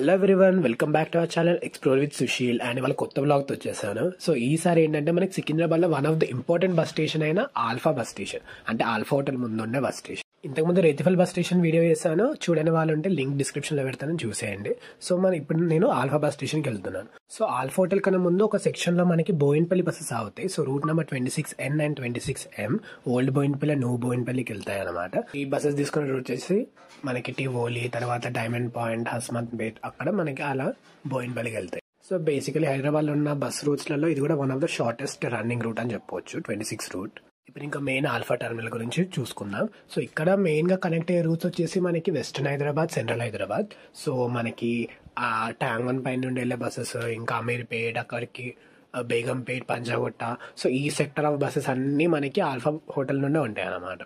Hello everyone, welcome back to our channel explore with Sushil. And వాళ్ళ కొత్త బ్లాగ్తో వచ్చేసాను. So ఈసారి ఏంటంటే మనకి సికింద్రాబాద్ లో one of the important bus station అయిన ఆల్ఫా బస్ స్టేషన్, అంటే ఆల్ఫా హోటల్ ముందు ఉండే బస్ స్టేషన్. ఇంతకుముందు రేతిఫల్ బస్ స్టేషన్ వీడియో చేశాను, చూడని వాళ్ళు ఉంటే లింక్ డిస్క్రిప్షన్ లో పెడతాను, చూసేయండి. సో ఇప్పుడు నేను ఆల్ఫా బస్ స్టేషన్కి వెళ్తున్నాను. సో ఆల్ఫా హోటల్ కన్నా ముందు ఒక సెక్షన్ లో మనకి బోయిన్పల్లి బస్సెస్ అవుతాయి. So route number 26N and 26M old Boinpally, new బోయిన్పల్లికి వెళ్తాయి అనమాట. ఈ బస్సెస్ తీసుకున్న రూట్ వచ్చేసి మనకి టివోలి, తర్వాత డైమండ్ పాయింట్, హస్మత్ బేట్, అక్కడ మనకి అలా బోయిన్పల్లికి వెళ్తాయి. సో బేసికలీ హైదరాబాద్ లో ఉన్న బస్ రూట్స్ లలో ఇది కూడా one of the shortest running route అని చెప్పవచ్చు, 26 రూట్. ఇప్పుడు ఇంకా మెయిన్ ఆల్ఫా టర్మినల్ గురించి చూసుకుందాం. సో ఇక్కడ మెయిన్ గా కనెక్ట్ అయ్యే రూట్స్ వచ్చేసి మనకి western Hyderabad, central Hyderabad. So మనకి ఆ ట్యాంగన్ పైన నుండి వెళ్ళే బస్సెస్, ఇంకా అమీర్పేట్, అక్కడికి బేగంపేట్, పంజాగుట్ట, సో ఈ సెక్టర్ ఆఫ్ బస్సెస్ అన్ని మనకి ఆల్ఫా హోటల్ నుండే ఉంటాయి అన్నమాట.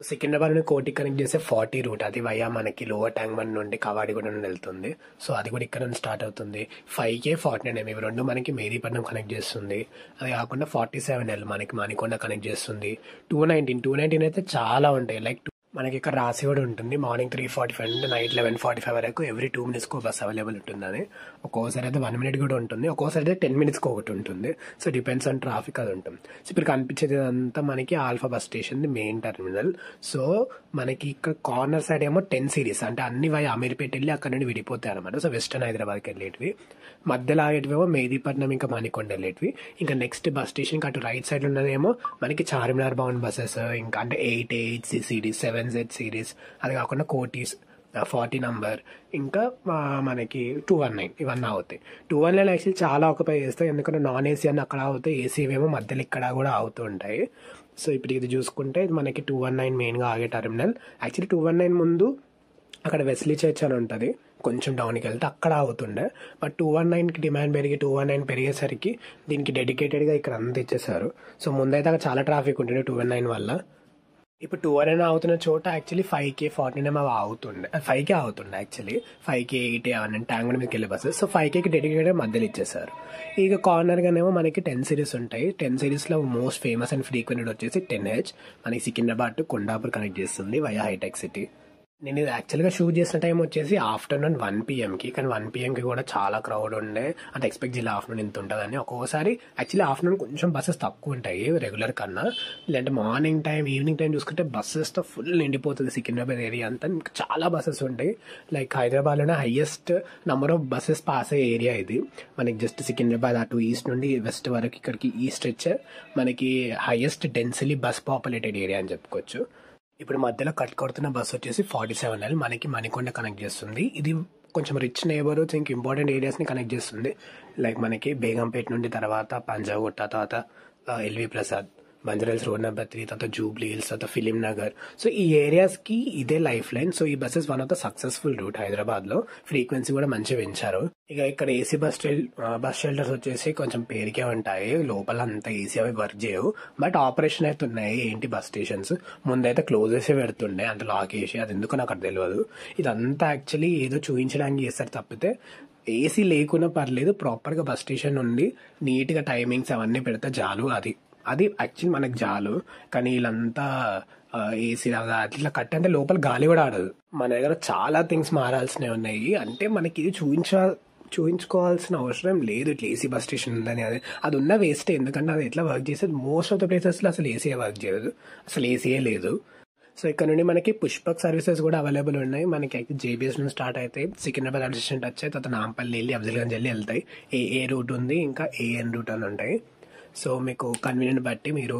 సికింద్రాబాద్ నుండి కోటికి కనెక్ట్ చేసే 40 రూట్, అది వయా మనకి లోవర్ ట్యాంక్ బండ్ నుండి కవాడిగూడ నుండి వెళ్తుంది. సో అది కూడా ఇక్కడ నుంచి స్టార్ట్ అవుతుంది. 5K 49M ఇవి రెండు మనకి మేదీపట్నం కనెక్ట్ చేస్తుంది. అది కాకుండా 47L మనకి మణికొండ కనెక్ట్ చేస్తుంది. 219 అయితే చాలా ఉంటాయి. లైక్ మనకి ఇక్కడ రాసి కూడా ఉంటుంది, మార్నింగ్ 3:45 నుండి నైట్ 11:45 వరకు ఎవ్రీ 2 minutes బస్ అవైలబుల్ ఉంటుందని. ఒక్కోసారి అయితే 1 minute కూడా ఉంటుంది, ఒక్కోసారి అయితే 10 minutes ఒకటి ఉంటుంది. సో డిపెండ్స్ ఆన్ ట్రాఫిక్, అది ఉంటుంది. సో ఇప్పుడు కనిపించేది అంతా మనకి alpha bus station main terminal. So మనకి ఇక్కడ కార్నర్ సైడ్ ఏమో 10 series, అంటే అన్ని వై అమీర్పేట వెళ్ళి అక్కడ నుండి విడిపోతాయి అనమాట. సో వెస్టర్న్ హైదరాబాద్కి వెళ్ళేటివి, మధ్యలో ఆగేటివేమో మేదీపట్నం, ఇంకా మణికొండ వెళ్ళేటివి. ఇంకా నెక్స్ట్ బస్ స్టేషన్ అటు రైట్ సైడ్ ఉన్నదేమో మనకి చార్మినార్ బౌండ్ బస్సెస్, ఇంకా అంటే 8A సిరీస్, 7Z సిరీస్, అది కాకుండా కోటీస్ 40 నంబర్, ఇంకా మనకి 219 ఇవన్నీ అవుతాయి. 219 యాక్చువల్లీ చాలా ఆక్యుపై చేస్తాయి, ఎందుకంటే నాన్ ఏసీ అని అక్కడ అవుతాయి, ఏసీ ఏమో మధ్యలో ఇక్కడ కూడా అవుతూ ఉంటాయి. సో ఇప్పుడు ఇది చూసుకుంటే ఇది మనకి 219 మెయిన్గా ఆగే టర్మినల్. యాక్చువల్లీ 219 ముందు అక్కడ వెస్లీ చర్చ్ అని ఉంటుంది, కొంచెం డౌన్కి వెళ్తే అక్కడ అవుతుండే. బట్ 219కి డిమాండ్ పెరిగి 219 పెరిగేసరికి దీనికి డెడికేటెడ్గా ఇక్కడ అంతా ఇచ్చేసారు. సో ముందైతే అక్కడ చాలా ట్రాఫిక్ ఉంటుండే 219 వల్ల. ఇప్పుడు 219 అవుతున్న చోట యాక్చువల్లీ 5K 49M అవి అవుతుండే, 5K అవుతుండే యాక్చువల్లీ 5K 8 అవన్నీ ట్యాంక్ మీదకి వెళ్ళే బస్సెస్. సో 5Kకి డెడికేటెడ్ మధ్యలో ఇచ్చేసారు. ఇక కార్నర్గానేమో మనకి 10 series ఉంటాయి. 10 seriesలో మోస్ట్ ఫేమస్ అండ్ ఫ్రీక్వెంటెడ్ వచ్చేసి 10H, మనకి సికింద్రాబాద్ టు కొండాపూర్ కనెక్ట్ చేస్తుంది వయా హైటెక్ సిటీ. నేను ఇది యాక్చువల్గా షూట్ చేసిన టైం వచ్చేసి ఆఫ్టర్నూన్ 1 PMకి, కానీ 1 PMకి కూడా చాలా క్రౌడ్ ఉండే. అంటే ఎక్స్పెక్ట్ చేయాలి ఆఫ్టర్నూన్ ఇంత ఉంటుందని. ఒక్కోసారి యాక్చువల్లీ ఆఫ్టర్నూన్ కొంచెం బస్సెస్ తక్కువ ఉంటాయి రెగ్యులర్ కన్నా. లేదంటే మార్నింగ్ టైం, ఈవినింగ్ టైం చూసుకుంటే బస్సెస్తో ఫుల్ నిండిపోతుంది సికింద్రాబాద్ ఏరియా అంతా. చాలా బస్సెస్ ఉంటాయి. లైక్ హైదరాబాద్లోనే highest number of buses pass అయ్యే ఏరియా ఇది. మనకి జస్ట్ సికింద్రాబాద్ అటు ఈస్ట్ నుండి వెస్ట్ వరకు ఇక్కడికి ఈ స్ట్రెచ్ మనకి హైయెస్ట్ డెన్సిలీ బస్ పాపులేటెడ్ ఏరియా అని చెప్పుకోవచ్చు. ఇప్పుడు మధ్యలో కట్ కొడుతున్న బస్ వచ్చేసి 47L మనకి మణికొండ కనెక్ట్ చేస్తుంది. ఇది కొంచెం రిచ్ నేబర్హుడ్స్, ఇంకా ఇంపార్టెంట్ ఏరియాస్ని కనెక్ట్ చేస్తుంది. లైక్ మనకి బేగంపేట నుండి తర్వాత పంజాగుట్ట, తర్వాత LV Prasad, Banjara Hills road number 3, తర్వాత జూబ్లీ హిల్స్, తర్వాత ఫిలిం నగర్. సో ఈ ఏరియాస్కి ఇదే లైఫ్ లైన్. సో ఈ buses one of the successful route హైదరాబాద్లో. ఫ్రీక్వెన్సీ కూడా మంచిగా పెంచారు. ఇక ఇక్కడ ఏసీ బస్ షెల్టర్స్ వచ్చేసి కొంచెం పేరుకే ఉంటాయి, లోపల అంతా ఏసీ అవి వర్క్ చేయవు. బట్ ఆపరేషన్ అయితే ఉన్నాయి. ఏంటి బస్ స్టేషన్స్ ముందైతే క్లోజ్ చేసి పెడుతుండే, అంటే లాక్ వేసి, అది ఎందుకు నాకు తెలియదు. ఇదంతా యాక్చువల్లీ ఏదో చూపించడానికి చేస్తారు తప్పితే ఏసీ లేకున్నా పర్లేదు, ప్రాపర్గా బస్ స్టేషన్ నుండి నీట్గా టైమింగ్స్ అవన్నీ పెడితే చాలు. అది యాక్చువల్లీ మనకు చాలు. కానీ వీళ్ళంతా ఏసీ లాగా అట్లా అంటే లోపల గాలి కూడా ఆడదు. మన దగ్గర చాలా థింగ్స్ మారాల్సినవి ఉన్నాయి. అంటే మనకి ఇది చూపించుకోవాల్సిన అవసరం లేదు ఇట్లా ఏసీ బస్ స్టేషన్ ఉందని. అది ఉన్న వేస్ట్, ఎందుకంటే అది ఎట్లా వర్క్ చేసేది. మోస్ట్ ఆఫ్ ద ప్లేసెస్లో అసలు ఏసీ వర్క్ చేయదు, అసలు ఏసీయే లేదు. సో ఇక్కడ నుండి మనకి పుష్పక్ సర్వీసెస్ కూడా అవైలబుల్ ఉన్నాయి. మనకి జేబీఎస్ నుంచి స్టార్ట్ అవుతాయి, సికింద్రాబాద్ స్టేషన్ టచ్ అయ్యి, తర్వాత నాంపల్లి వెళ్ళి అఫ్జల్గంజ్ వెళ్ళి వెళ్తాయి. ఏ రూట్ ఉంది, ఇంకా ఏఎన్ రూట్ అని ఉంటాయి. సో మీకు కన్వీనియంట్ బట్టి మీరు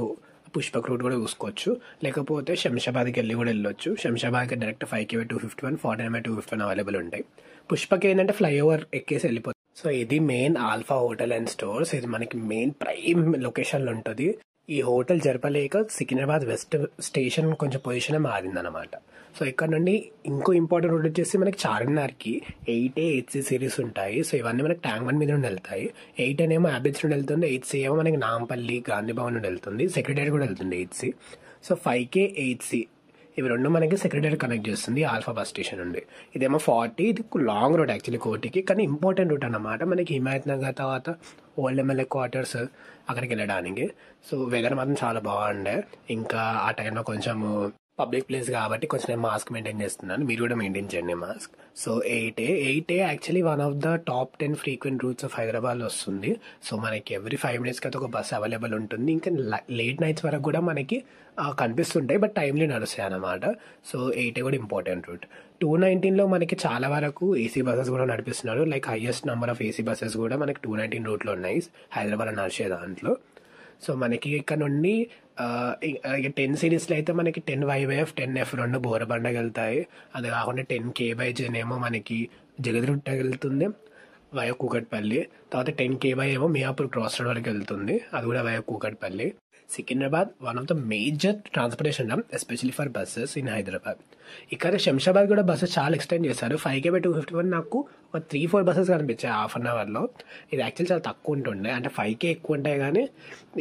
పుష్పక్ రూట్ కూడా చూసుకోవచ్చు, లేకపోతే శంషాబాద్కి వెళ్ళి కూడా వెళ్ళొచ్చు. శంషాబాద్కి డైరెక్ట్ 5K 251, 49 251 అవైలబుల్ ఉంటాయి. పుష్పక్ ఏంటంటే ఫ్లైఓవర్ ఎక్కేసి వెళ్ళిపోతుంది. సో ఇది main alpha hotel and stores. ఇది మనకి మెయిన్ ప్రైమ్ లొకేషన్లో ఉంటుంది. ఈ హోటల్ జరపలేక సికింద్రాబాద్ వెస్ట్ స్టేషన్ కొంచెం పొజిషన్ మారిందనమాట. సో ఇక్కడ నుండి ఇంకో ఇంపార్టెంట్ రూట్ వచ్చేసి మనకి చార్మినార్కి 8A 8C సిరీస్ ఉంటాయి. సో ఇవన్నీ మనకి ట్యాంక్ బండ్ మీద నుండి వెళ్తాయి. 8A ఏమో హ్యాబిట్స్ నుండి వెళ్తుంది, 8C ఏమో మనకి నాంపల్లి, గాంధీ భవన్ నుండి వెళ్తుంది, సెక్రటరీ కూడా వెళ్తుంది 8C. సో 5K 8C ఇవి రెండు మనకి సెక్రటరీ కనెక్ట్ చేస్తుంది ఆల్ఫా బస్ స్టేషన్ నుండి. ఇదేమో 40, ఇది లాంగ్ రూట్ యాక్చువల్లీ కోటికి, కానీ ఇంపార్టెంట్ రూట్ అన్నమాట. మనకి హిమాయత్ నగర్, తర్వాత ఓల్డ్ ఎమ్మెల్యే క్వార్టర్స్ అక్కడికి వెళ్ళడానికి. సో వెదర్ మాత్రం చాలా బాగుండే. ఇంకా ఆ టైంలో కొంచెం పబ్లిక్ ప్లేస్ కాబట్టి కొంచెం నేను మాస్క్ మెయింటైన్ చేస్తున్నాను, మీరు కూడా మెయింటైన్ చేయండి mask. So 8A actually one of the top 10 frequent roots of Hyderabad వస్తుంది. సో మనకి ఎవ్రీ 5 minutes అయితే ఒక బస్ అవైలబుల్ ఉంటుంది. ఇంకా లేట్ నైట్స్ వరకు కూడా మనకి కనిపిస్తుంటాయి, బట్ టైమ్లీ నడుస్తాయి అన్నమాట. సో 8A కూడా ఇంపార్టెంట్ రూట్. 219లో మనకి చాలా వరకు ఏసీ బస్సెస్ కూడా నడిపిస్తున్నారు. Like highest number of AC buses కూడా మనకి 219 రూట్లో ఉన్నాయి హైదరాబాద్ నడిచే దాంట్లో. సో మనకి ఇక్కడ నుండి 10 సిరీస్లో అయితే మనకి 10YF 10F రెండు బోరబండకి వెళ్తాయి. అది కాకుండా 10KJ ఏమో మనకి జగద్గుట్టకి వెళ్తుంది వయ కూకట్పల్లి. తర్వాత 10KY ఏమో మియాపూర్ క్రాస్ రోడ్ వరకు వెళ్తుంది, అది కూడా via Kukatpally. Secunderabad one of the major transportation hub especially for buses in Hyderabad. ఇక్కడ శంషాబాద్ కూడా బస్సెస్ చాలా ఎక్స్టెండ్ చేశారు. 5K/251 నాకు ఒక 3-4 బస్సెస్ కనిపించాయి హాఫ్ అన్ అవర్లో. ఇది యాక్చువల్లీ చాలా తక్కువ ఉంటుండే, అంటే 5K ఎక్కువ ఉంటాయి కానీ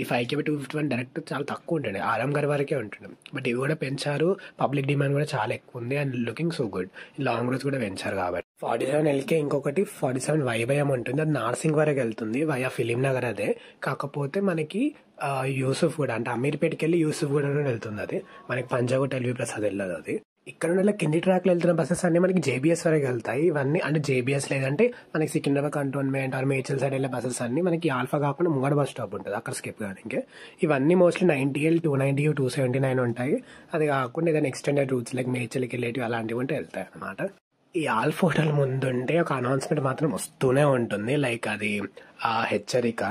ఈ 5K/251 డైరెక్ట్ చాలా తక్కువ ఉంటుండే, ఆరాంఘర్ వరకే ఉంటుండే. బట్ ఇవి కూడా పెంచారు, పబ్లిక్ డిమాండ్ కూడా చాలా ఎక్కువ ఉంది and looking so good. Long roots కూడా పెంచారు కాబట్టి 47LK ఇంకొకటి 47YM ఉంటుంది, అది నార్సింగ్ వరకు వెళ్తుంది వయా ఫిలిం నగర్. అదే కాకపోతే మనకి యూసుఫ్ కూడా అంటే అమీర్పేటకి వెళ్ళి యూసుఫ్ కూడా వెళ్తుంది, అది మనకి పంజాగుట్ట LV+ అది వెళ్ళదు. అది ఇక్కడ నుండి కింది ట్రాక్లో వెళ్తున్న బస్సెస్ అన్ని మనకి JBS వరకు వెళ్తాయి. ఇవన్నీ అంటే JBS లేదంటే మనకి Secunderabad cantonment or Medchal side వెళ్ళే బస్సెస్ అన్ని మనకి ఆల్ఫా కాకుండా ముంగడ బస్ స్టాప్ ఉంటుంది, అక్కడ స్కిప్ కానీ. ఇవన్నీ మోస్ట్లీ 90L 290 279 ఉంటాయి. అది కాకుండా ఏదైనా ఎక్స్టెండెడ్ రూట్స్ లైక్ మేడ్చల్కి వెళ్ళేటివి అలాంటివి ఉంటే వెళ్తాయి అన్నమాట. ఈ ఆల్ఫా హోటల్ ముందుంటే ఒక అనౌన్స్మెంట్ మాత్రం వస్తూనే ఉంటుంది, లైక్ అది ఆ హెచ్చరిక,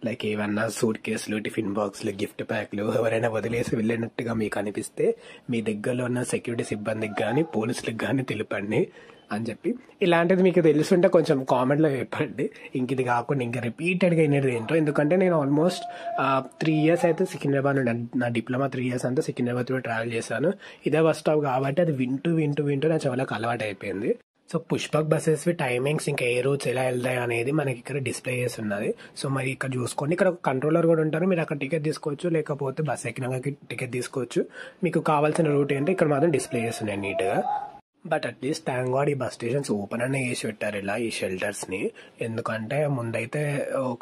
లైక్ ఏమన్నా సూట్ కేసులు, టిఫిన్ బాక్స్లు, గిఫ్ట్ ప్యాక్లు ఎవరైనా వదిలేసి వెళ్ళినట్టుగా మీకు అనిపిస్తే మీ దగ్గరలో ఉన్న సెక్యూరిటీ సిబ్బందికి కానీ పోలీసులకు కానీ తెలుపండి అని చెప్పి. ఇలాంటిది మీకు తెలుసుంటే కొంచెం కామెంట్లో చెప్పండి. ఇంక ఇది కాకుండా ఇంకా రిపీటెడ్గా అయినది ఏంటో, ఎందుకంటే నేను ఆల్మోస్ట్ 3 years అయితే సికింద్రాబాద్ నుండి, నా డిప్లొమా 3 years అంతా సికింద్రాబాద్ కూడా ట్రావెల్ చేశాను. ఇదే బస్ స్టాప్ కాబట్టి అది వింటూ వింటూ వింటూ నా చెవులకు అలవాటు అయిపోయింది. సో పుష్పక్ బస్సెస్ టైమింగ్స్ ఇంకా ఏ రూట్స్ ఎలా వెళ్తాయి అనేది మనకి ఇక్కడ డిస్ప్లే చేసి ఉన్నది. సో మరి ఇక్కడ చూసుకోండి, ఇక్కడ ఒక కంట్రోలర్ కూడా ఉంటారు, మీరు అక్కడ టికెట్ తీసుకోవచ్చు, లేకపోతే బస్ ఎక్కినాక టికెట్ తీసుకోవచ్చు. మీకు కావాల్సిన రూట్ ఏంటో ఇక్కడ మాత్రం డిస్ప్లే చేస్తున్నాయి నీట్గా. బట్ అట్లీస్ట్ థ్యాంక్ గాడ్ ఈ బస్ స్టేషన్స్ ఓపెన్ అనే చేసి పెట్టారు ఇలా ఈ షెల్టర్స్ని, ఎందుకంటే ముందైతే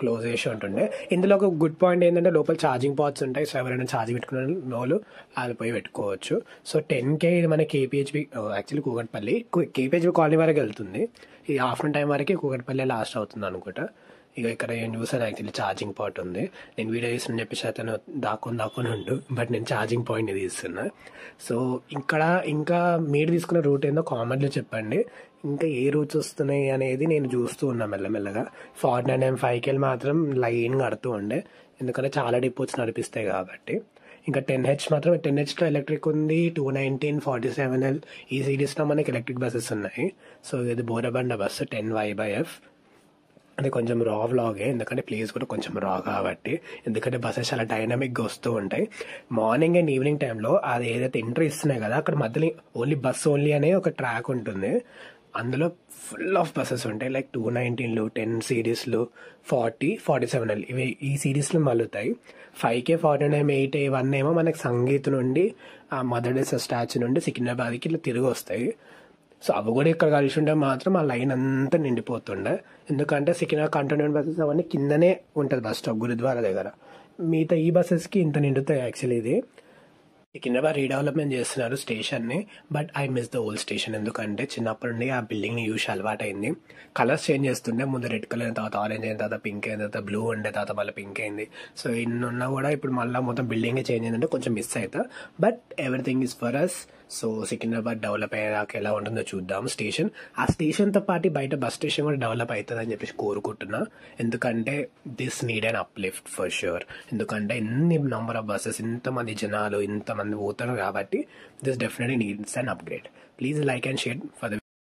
క్లోజ్ చేసి ఉంటుండే. ఇందులో ఒక గుడ్ పాయింట్ ఏంటంటే లోపల ఛార్జింగ్ పాయింట్స్ ఉంటాయి, సో ఎవరైనా ఛార్జింగ్ పెట్టుకున్న వాళ్ళు అది పోయి పెట్టుకోవచ్చు. సో 10K ఇది మన KPHB actually Kukatpally KPHB colony వరకు వెళ్తుంది. ఈ ఆఫ్టర్నూన్ టైం వరకు కూకట్పల్లి లాస్ట్ అవుతుంది అనుకుంటా. ఇక ఇక్కడ ఏం చూసాను యాక్చువల్లీ ఛార్జింగ్ పాయింట్ ఉంది. నేను వీడియో తీస్తున్నా చెప్పేసి అతను దాక్కుని ఉండు, బట్ నేను ఛార్జింగ్ పాయింట్ తీస్తున్నా. సో ఇంకా మీరు తీసుకున్న రూట్ ఏందో కామెంట్లో చెప్పండి. ఇంకా ఏ రూట్స్ వస్తున్నాయి అనేది నేను చూస్తూ ఉన్నా మెల్లమెల్లగా. 49M 5K మాత్రం లైన్ కడుతూ ఉండే, ఎందుకంటే చాలా డిపోట్స్ నడిపిస్తాయి కాబట్టి. ఇంకా 10H మాత్రం 10Hలో ఎలక్ట్రిక్ ఉంది, 219 47L ఈ సిరీస్లో మనకి ఎలక్ట్రిక్ బస్సెస్ ఉన్నాయి. సో ఇది బోరబండ బస్సు 10YF. అది కొంచెం రా వ్లాగే, ఎందుకంటే ప్లేస్ కూడా కొంచెం రా కాబట్టి, ఎందుకంటే బస్సెస్ చాలా డైనమిక్గా వస్తూ ఉంటాయి. మార్నింగ్ అండ్ ఈవినింగ్ టైంలో అది ఏదైతే ఎంట్రీ ఇస్తున్నాయి కదా, అక్కడ మధ్యలో ఓన్లీ బస్ ఓన్లీ అనే ఒక ట్రాక్ ఉంటుంది, అందులో ఫుల్ ఆఫ్ బస్సెస్ ఉంటాయి. లైక్ 219లు 10 సిరీస్లు 40 47L ఇవి ఈ సిరీస్లు మళ్ళుతాయి. 5K 49M 8A ఇవన్నీ ఏమో మనకి సంగీత్ నుండి మదర్ డేసా స్టాచ్యూ నుండి సికింద్రాబాద్కి ఇట్లా తిరిగి వస్తాయి. సో అవి కూడా ఇక్కడ కలిసి ఉంటే మాత్రం ఆ లైన్ అంతా నిండిపోతుండే, ఎందుకంటే సికింద్రాబాద్ కంటోన్మెంట్ బస్సెస్ అవన్నీ కిందనే ఉంటుంది బస్ స్టాప్ గురుద్వారా దగ్గర. మిగతా ఈ బస్సెస్కి ఇంత నిండుతాయి. యాక్చువల్లీ ఇది సికింద్రాబాద్ రీడెవలప్మెంట్ చేస్తున్నారు స్టేషన్ని, but I miss the old station, ఎందుకంటే చిన్నప్పటి నుండి ఆ బిల్డింగ్ని చూసి అలవాటు అయింది. కలర్స్ చేంజ్ చేస్తుండే, ముందు రెడ్ కలర్ అయిన తర్వాత ఆరెంజ్ అయిన తర్వాత పింక్ అయిన తర్వాత బ్లూ ఉండే తర్వాత మళ్ళీ పింక్ అయింది. సో ఇన్ని ఉన్నా కూడా ఇప్పుడు మళ్ళీ మొత్తం బిల్డింగే చేంజ్ అయిందంటే కొంచెం మిస్ అవుతా, but everything is for us. So Secunderabad develop అయ్యాక ఎలా ఉంటుందో చూద్దాం స్టేషన్. ఆ స్టేషన్తో పాటు బయట బస్ స్టేషన్ కూడా డెవలప్ అవుతుంది అని చెప్పేసి కోరుకుంటున్నా, ఎందుకంటే this need an uplift for sure. ఎందుకంటే ఎన్ని నంబర్ ఆఫ్ బస్సెస్, ఇంతమంది జనాలు ఇంతమంది పోతారు కాబట్టి this definitely needs an upgrade. Please like and share for the